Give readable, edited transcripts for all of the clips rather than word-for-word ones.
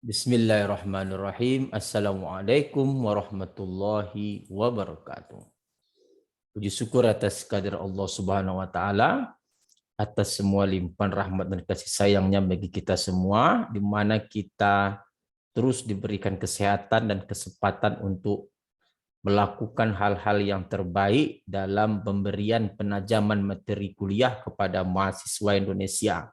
Bismillahirrahmanirrahim. Assalamualaikum warahmatullahi wabarakatuh. Puji syukur atas kehadirat Allah Subhanahu wa taala, atas semua limpahan rahmat dan kasih sayangnya bagi kita semua, di mana kita terus diberikan kesehatan dan kesempatan untuk melakukan hal-hal yang terbaik dalam pemberian penajaman materi kuliah kepada mahasiswa Indonesia.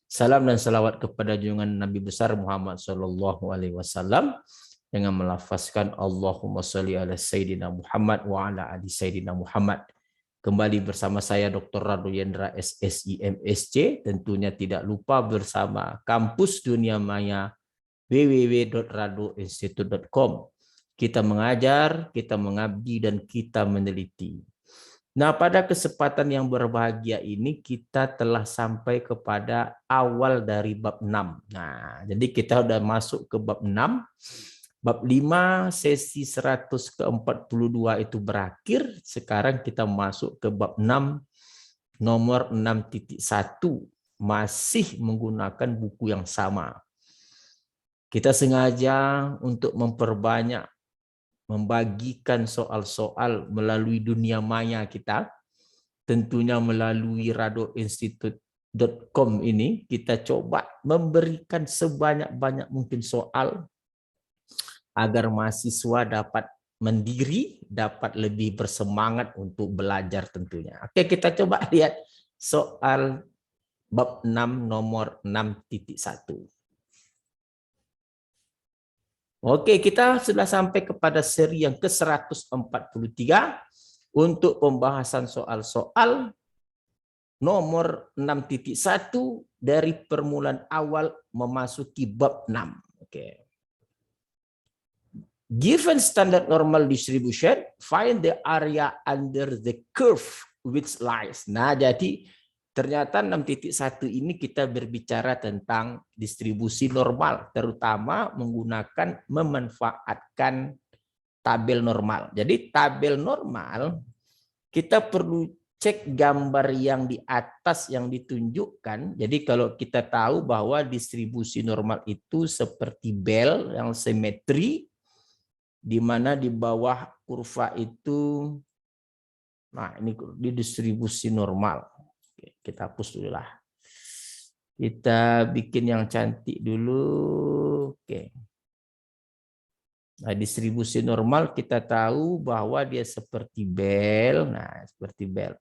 Salam dan salawat kepada junjungan Nabi besar Muhammad Sallallahu Alaihi Wasallam dengan melafazkan Allahumma sholli ala Sayyidina Muhammad wa ala ali Sayyidina Muhammad. Kembali bersama saya Dr. Rado Yendra SSI MSc, tentunya tidak lupa bersama Kampus Dunia Maya www.radoinstitute.com. Kita mengajar, kita mengabdi, dan kita meneliti. Nah, pada kesempatan yang berbahagia ini kita telah sampai kepada awal dari bab 6. Nah, jadi kita udah masuk ke bab 6. Bab 5 sesi 142 itu berakhir. Sekarang kita masuk ke bab 6 nomor 6.1. Masih menggunakan buku yang sama. Kita sengaja untuk membagikan soal-soal melalui dunia maya kita, tentunya melalui radoinstitute.com ini, kita coba memberikan sebanyak-banyak mungkin soal agar mahasiswa dapat mendiri, dapat lebih bersemangat untuk belajar tentunya. Oke, kita coba lihat soal bab 6 nomor 6.1. Oke, kita sudah sampai kepada seri yang ke-143 untuk pembahasan soal-soal nomor 6.1 dari permulaan awal memasuki bab 6. Oke. Given standard normal distribution, find the area under the curve which lies. Nah, jadi ternyata 6.1 ini kita berbicara tentang distribusi normal, terutama memanfaatkan tabel normal. Jadi tabel normal, kita perlu cek gambar yang di atas yang ditunjukkan. Jadi kalau kita tahu bahwa distribusi normal itu seperti bel yang simetri, di mana di bawah kurva itu, nah ini di distribusi normal. Kita hapus dulu lah. Kita bikin yang cantik dulu. Oke. Nah, distribusi normal kita tahu bahwa dia seperti bel. Nah, seperti bel.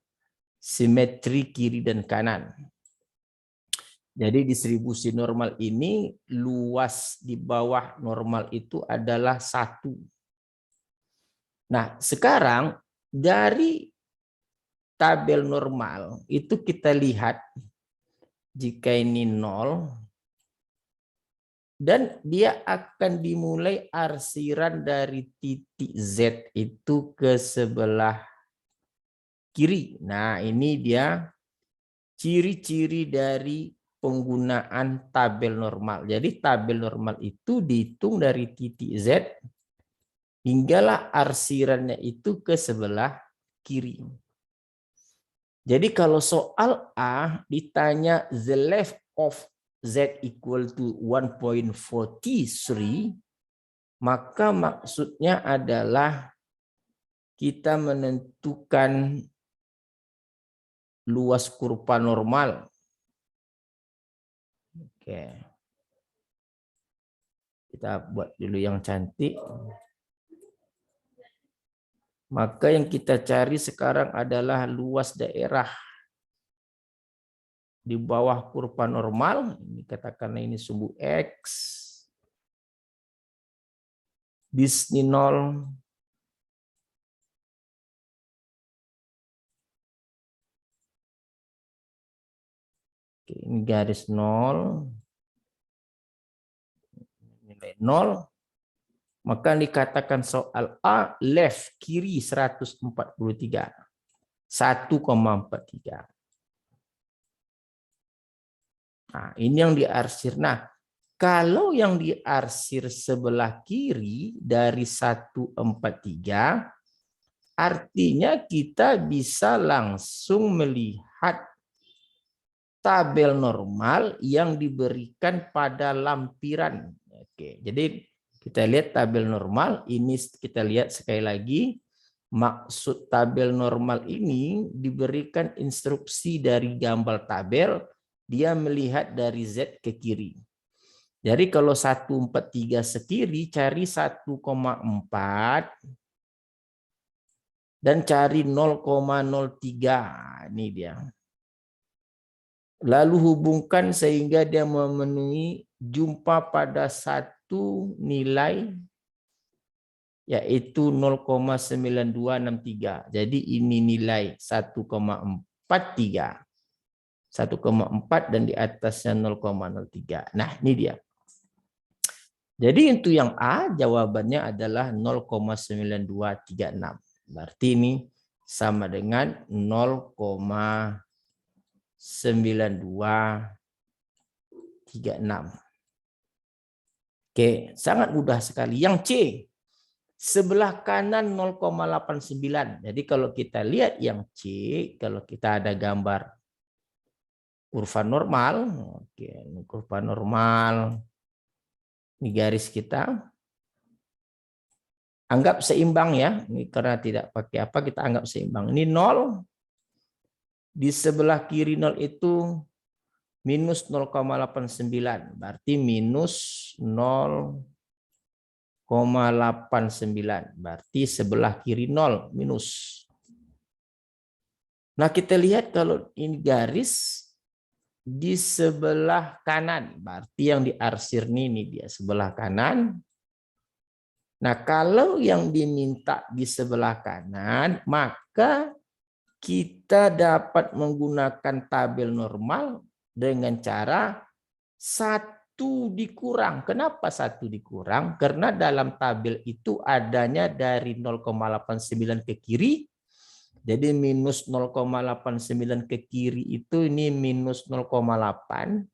Simetri kiri dan kanan. Jadi distribusi normal ini luas di bawah normal itu adalah 1. Nah, sekarang dari tabel normal itu kita lihat jika ini 0 dan dia akan dimulai arsiran dari titik Z itu ke sebelah kiri. Nah, ini dia ciri-ciri dari penggunaan tabel normal. Jadi tabel normal itu dihitung dari titik Z hinggalah arsirannya itu ke sebelah kiri. Jadi kalau soal A ditanya the left of Z equal to 1.43, maka maksudnya adalah kita menentukan luas kurva normal. Oke. Kita buat dulu yang cantik. Maka yang kita cari sekarang adalah luas daerah di bawah kurva normal. Ini katakanlah ini sumbu X. Di sini 0. Oke, ini garis 0. Nilai 0. Maka dikatakan soal A left kiri 143. 1,43. Nah, ini yang diarsir. Nah, kalau yang diarsir sebelah kiri dari 143, artinya kita bisa langsung melihat tabel normal yang diberikan pada lampiran. Oke, jadi kita lihat tabel normal. Ini kita lihat sekali lagi. Maksud tabel normal ini diberikan instruksi dari gambar tabel. Dia melihat dari Z ke kiri. Jadi kalau 143 sekiri, cari 1,4 dan cari 0,03. Ini dia. Lalu hubungkan sehingga dia memenuhi jumpa pada satu nilai yaitu 0,9263. Jadi ini nilai 1,43. 1,4 dan di atasnya 0,03. Nah, ini dia. Jadi untuk yang A jawabannya adalah 0,9236. Berarti ini sama dengan 0,9236. Oke, sangat mudah sekali. Yang C, sebelah kanan 0,89. Jadi kalau kita lihat yang C, kalau kita ada gambar kurva normal, oke, ini kurva normal, ini garis kita, anggap seimbang ya, ini karena tidak pakai apa, kita anggap seimbang. Ini 0, di sebelah kiri 0 itu minus 0,89, berarti minus 0,89, berarti sebelah kiri 0 minus. Nah kita lihat kalau ini garis di sebelah kanan, berarti yang diarsir ini dia sebelah kanan. Nah kalau yang diminta di sebelah kanan, maka kita dapat menggunakan tabel normal dengan cara 1 dikurang. Kenapa 1 dikurang? Karena dalam tabel itu adanya dari 0,89 ke kiri. Jadi minus 0,89 ke kiri itu ini minus 0,8.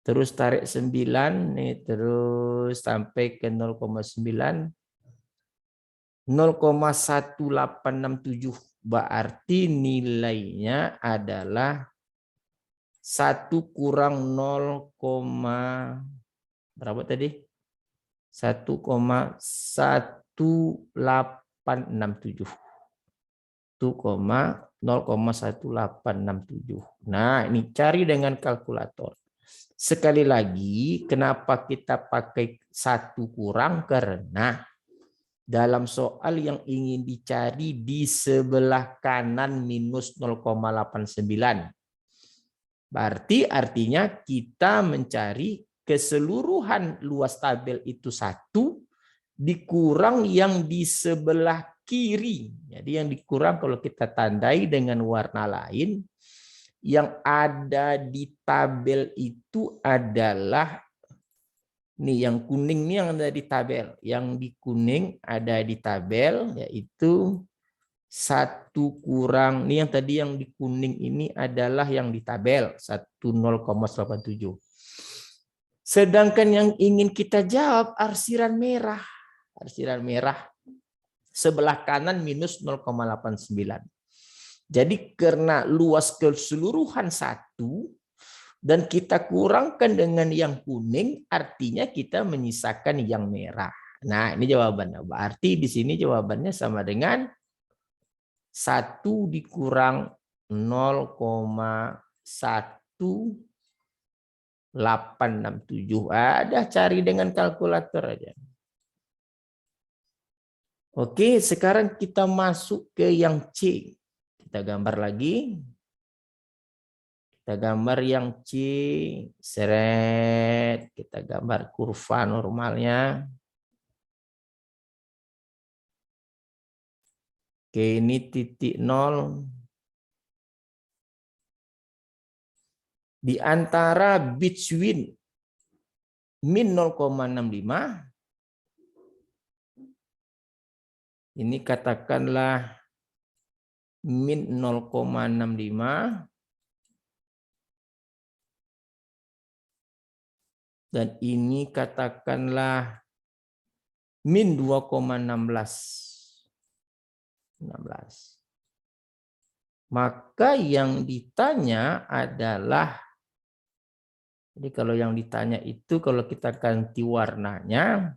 Terus tarik 9 nih terus sampai ke 0,9. 0,1867 berarti nilainya adalah 1 kurang 0, berapa tadi? 1,1867. 0,1867. Nah, ini cari dengan kalkulator. Sekali lagi, kenapa kita pakai 1 kurang? Karena dalam soal yang ingin dicari di sebelah kanan minus 0,89. Berarti artinya kita mencari keseluruhan luas tabel itu 1 dikurang yang di sebelah kiri. Jadi yang dikurang kalau kita tandai dengan warna lain, yang ada di tabel itu adalah nih yang kuning nih yang ada di tabel. Yang di kuning ada di tabel yaitu 1 kurang, nih yang tadi yang di kuning ini adalah yang di tabel 10,87. Sedangkan yang ingin kita jawab arsiran merah. Arsiran merah sebelah kanan minus 0,89. Jadi karena luas keseluruhan 1 dan kita kurangkan dengan yang kuning, artinya kita menyisakan yang merah. Nah, ini jawabannya. Berarti di sini jawabannya sama dengan 1 dikurang 0,1867. Ada cari dengan kalkulator aja. Oke, sekarang kita masuk ke yang C. Kita gambar lagi. Kita gambar yang C. Seret. Kita gambar kurva normalnya. Oke, ini titik 0. Di antara between min 0,65. Ini katakanlah min 0,65 dan ini katakanlah min 2,16. Maka yang ditanya adalah Jadi kalau yang ditanya itu kalau kita ganti warnanya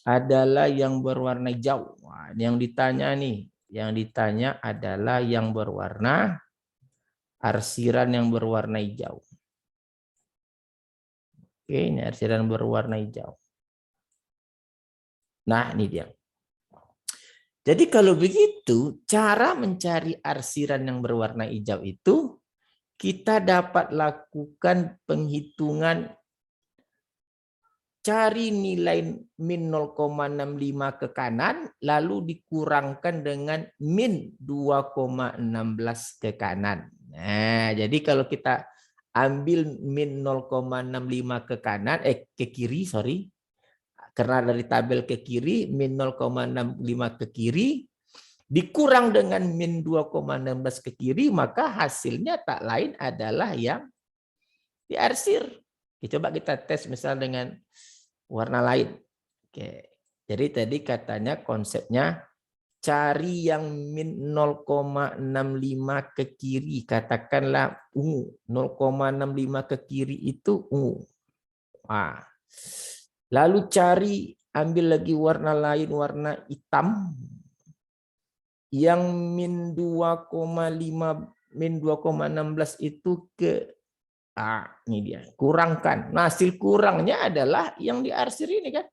adalah yang berwarna hijau. Nah, ini yang ditanya nih. Yang ditanya adalah yang berwarna arsiran yang berwarna hijau. Oke, ini arsiran berwarna hijau. Nah, ini dia. Jadi kalau begitu, cara mencari arsiran yang berwarna hijau itu kita dapat lakukan penghitungan cari nilai min 0,65 ke kanan, lalu dikurangkan dengan min 2,16 ke kanan. Nah, jadi kalau kita ambil min 0,65 ke kanan, ke kiri, sorry. Karena dari tabel ke kiri, min 0,65 ke kiri, dikurang dengan min 2,16 ke kiri, maka hasilnya tak lain adalah yang diarsir. Coba kita tes misal dengan warna lain. Oke. Jadi tadi katanya konsepnya cari yang min 0,65 ke kiri. Katakanlah ungu. 0,65 ke kiri itu ungu. Nah, lalu cari, ambil lagi warna lain, warna hitam. Yang min 2,5, min 2,16 itu ke, ini dia, kurangkan. Nah, hasil kurangnya adalah yang diarsir ini kan.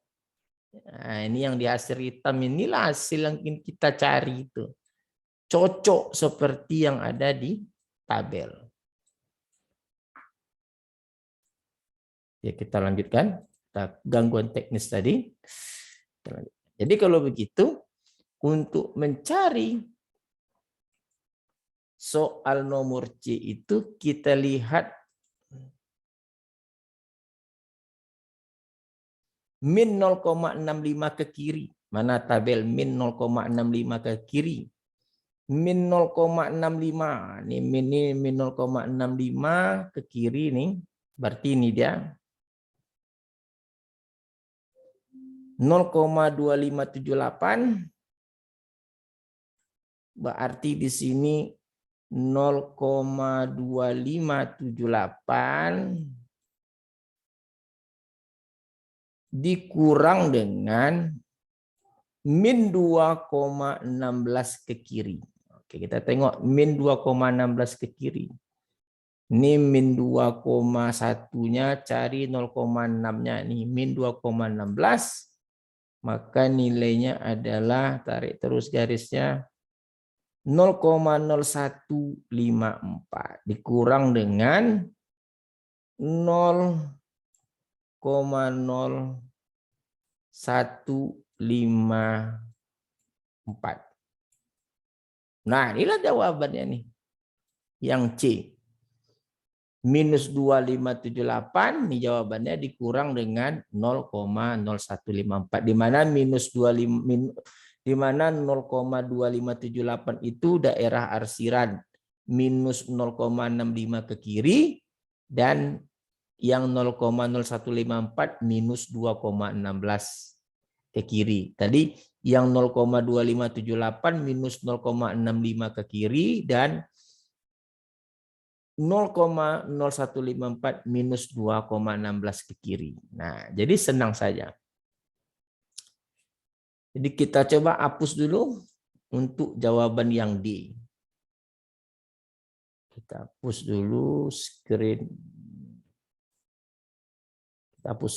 Nah, ini yang diarsir hitam, inilah hasil yang kita cari itu. Cocok seperti yang ada di tabel. Ya, kita lanjutkan. Gangguan teknis tadi. Jadi kalau begitu, untuk mencari soal nomor C itu kita lihat min 0,65 ke kiri. Mana tabel min 0,65 ke kiri? Min 0,65. Ini min 0,65 ke kiri nih. Berarti ini dia. 0,2578. Berarti di sini 0,2578 dikurang dengan min 2,16 ke kiri. Oke, kita tengok min 2,16 ke kiri. Ini min 2,1-nya cari 0,6-nya. Ini min 2,16. Maka nilainya adalah, tarik terus garisnya, 0,0154 dikurang dengan 0,0154. Nah, inilah jawabannya nih. Yang C. Minus 2578, ini jawabannya dikurang dengan 0,0154. Di mana minus 25, di mana 0,2578 itu daerah arsiran, minus 0,65 ke kiri, dan yang 0,0154 minus 2,16 ke kiri. Tadi yang 0,2578 minus 0,65 ke kiri, dan 0,0154 minus 2,16 ke kiri. Nah, jadi senang saja. Jadi kita coba hapus dulu untuk jawaban yang D. Kita hapus dulu screen. Kita hapus.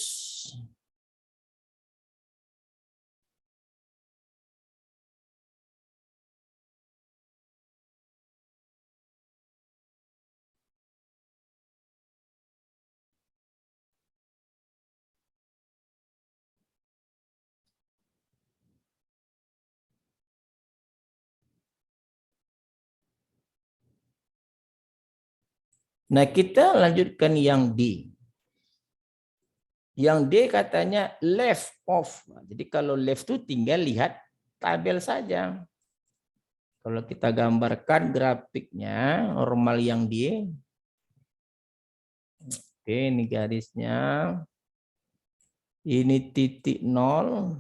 Nah, kita lanjutkan yang D. Yang D katanya left off. Jadi kalau left itu tinggal lihat tabel saja. Kalau kita gambarkan grafiknya normal yang D. Oke, ini garisnya. Ini titik 0.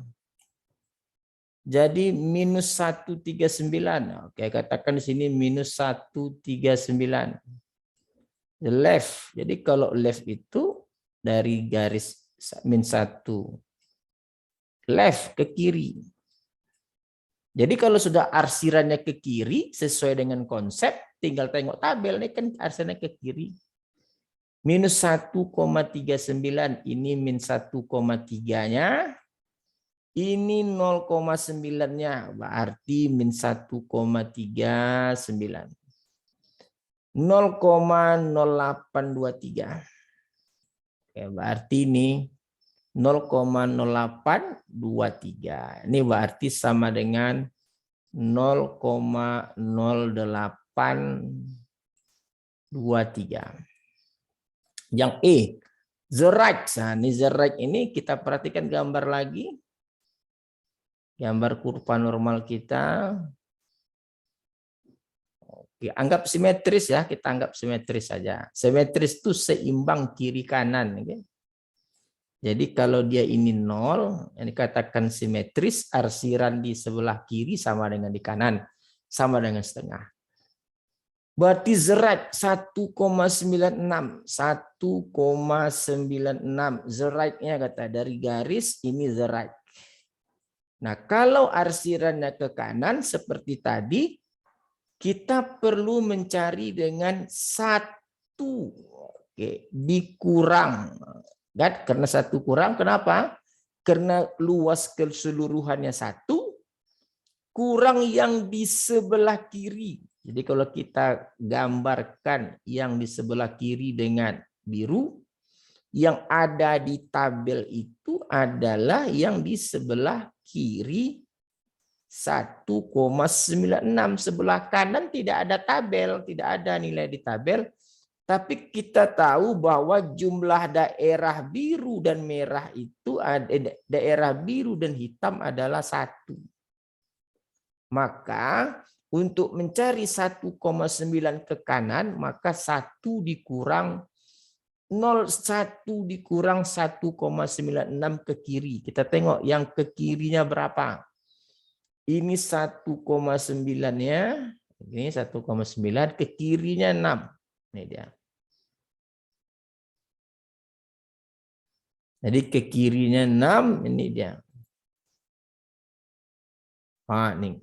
Jadi minus 139. Oke, katakan di sini minus 139. the left. Jadi kalau left itu dari garis -1 left ke kiri. Jadi kalau sudah arsirannya ke kiri sesuai dengan konsep, tinggal tengok tabel ini kan arsirannya ke kiri. Minus 1,39 ini min 1,3-nya. Ini 0,9-nya berarti min 1,39. 0,0823. Oke, berarti ini 0,0823. Ini berarti sama dengan 0,0823. Yang E, the right. Nah, ini the right ini kita perhatikan gambar lagi. Gambar kurva normal kita. Oke, anggap simetris ya, kita anggap simetris saja. Simetris itu seimbang kiri kanan. Oke. Jadi kalau dia ini 0, yang dikatakan simetris, arsiran di sebelah kiri sama dengan di kanan, sama dengan setengah. Berarti zerat 1,96. 1,96. Zeratnya kata dari garis ini zerat. Nah, kalau arsirannya ke kanan seperti tadi, kita perlu mencari dengan 1. Oke, dikurang. Dan karena 1 kurang, kenapa? Karena luas keseluruhannya 1, kurang yang di sebelah kiri. Jadi kalau kita gambarkan yang di sebelah kiri dengan biru, yang ada di tabel itu adalah yang di sebelah kiri 1,96. Sebelah kanan tidak ada tabel, tidak ada nilai di tabel. Tapi kita tahu bahwa jumlah daerah biru dan merah itu daerah biru dan hitam adalah 1. Maka untuk mencari 1,9 ke kanan, maka 1 dikurang 0,1 dikurang 1,96 ke kiri. Kita tengok yang ke kirinya berapa. Ini 1,9-nya. Ini 1,9, ke kirinya 6. Ini dia. Jadi ke kirinya 6, ini dia. Ah, nih.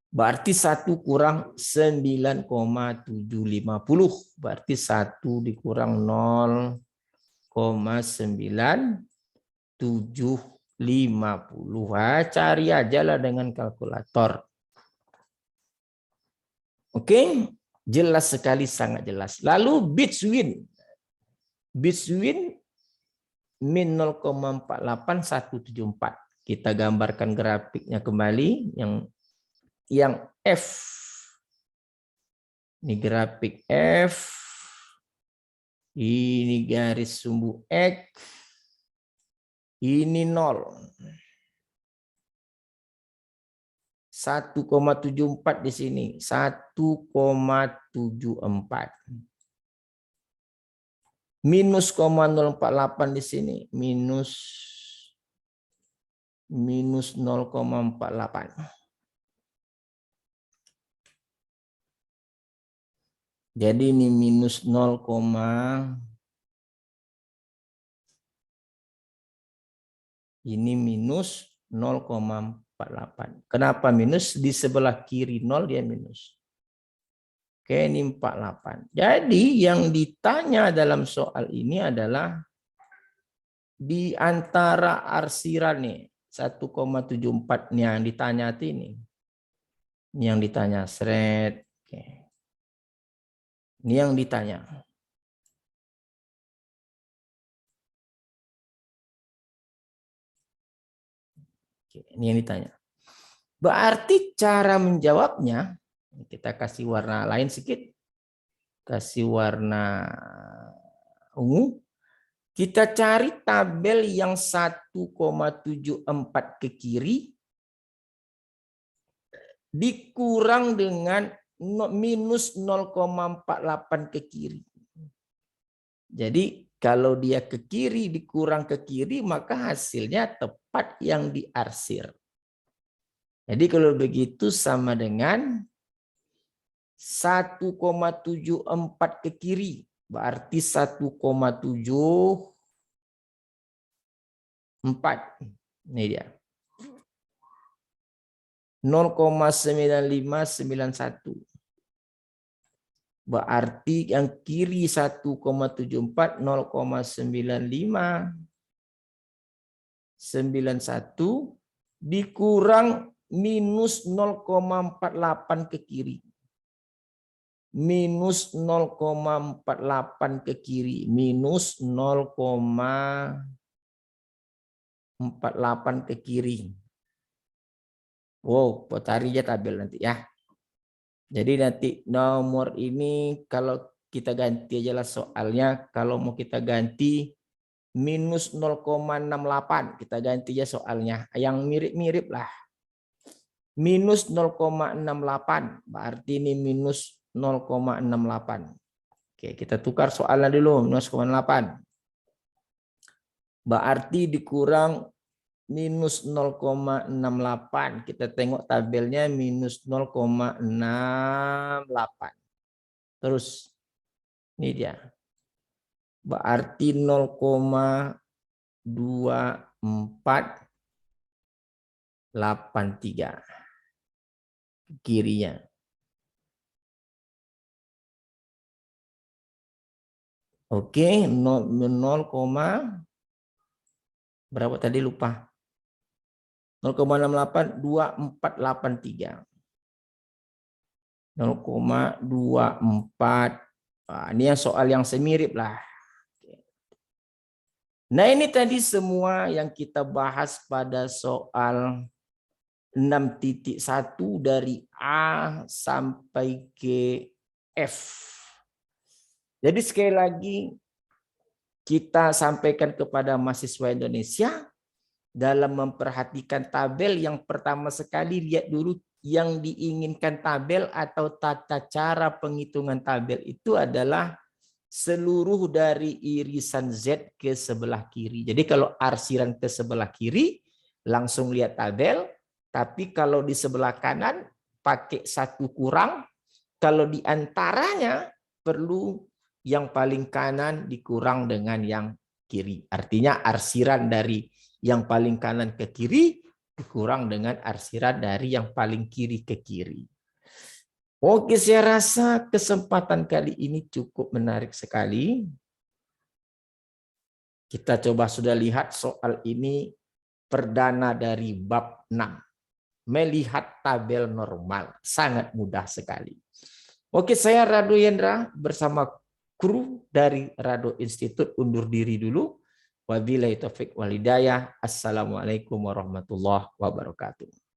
Berarti 1 kurang 9,750. Berarti 1 dikurang 0,9750. Cari aja lah dengan kalkulator. Oke, jelas sekali, sangat jelas. Lalu between. Between min 0,48174. Kita gambarkan grafiknya kembali yang F. Ini grafik F. Ini garis sumbu X. Ini 0. 1,74 di sini. 1,74. Minus 0,048 di sini. Minus 0,48. Jadi ini minus 0, ini minus 0,48. Kenapa minus? Di sebelah kiri 0 dia minus. Oke, ini 48. Jadi yang ditanya dalam soal ini adalah di antara arsiran nih 1,74 yang ditanya ini. Ini yang ditanya seret. Oke. Ini yang ditanya. Oke, ini yang ditanya. Berarti cara menjawabnya, kita kasih warna lain sedikit. Kasih warna ungu. Kita cari tabel yang 1,74 ke kiri. Dikurang dengan minus 0,48 ke kiri. Jadi kalau dia ke kiri dikurang ke kiri, maka hasilnya tepat yang diarsir. Jadi kalau begitu sama dengan 1,74 ke kiri. Berarti 1,74. Ini dia. 0,9591. Berarti yang kiri 1,74, 0,9591 dikurang minus 0,48 ke kiri. Minus 0,48 ke kiri. Minus 0,48 ke kiri. Wow, potari aja tabel nanti ya. Jadi nanti nomor ini kalau kita ganti aja lah soalnya. Kalau mau kita ganti minus 0,68. Kita ganti aja soalnya. Yang mirip-mirip lah. Minus 0,68. Berarti ini minus 0,68. Oke, kita tukar soalnya dulu. Minus 0,8. Berarti dikurang minus 0,68. Kita tengok tabelnya minus 0,68. Terus ini dia. Berarti 0,2483 kirinya. Oke, 0, berapa tadi lupa. 0,682483. 0,24. Nah, ini yang soal yang semirip lah. Nah, ini tadi semua yang kita bahas pada soal 6.1 dari A sampai ke F. Jadi sekali lagi kita sampaikan kepada mahasiswa Indonesia dalam memperhatikan tabel, yang pertama sekali lihat dulu yang diinginkan tabel atau tata cara penghitungan tabel itu adalah seluruh dari irisan Z ke sebelah kiri. Jadi kalau arsiran ke sebelah kiri langsung lihat tabel, tapi kalau di sebelah kanan pakai satu kurang, kalau di antaranya perlu yang paling kanan dikurang dengan yang kiri. Artinya arsiran dari yang paling kanan ke kiri dikurang dengan arsiran dari yang paling kiri ke kiri. Oke, saya rasa kesempatan kali ini cukup menarik sekali. Kita coba sudah lihat soal ini perdana dari bab 6. Melihat tabel normal. Sangat mudah sekali. Oke, saya Rado Yendra bersama kru dari Rado Institute undur diri dulu. Wabillahi taufik wal hidayah. Assalamualaikum warahmatullahi wabarakatuh.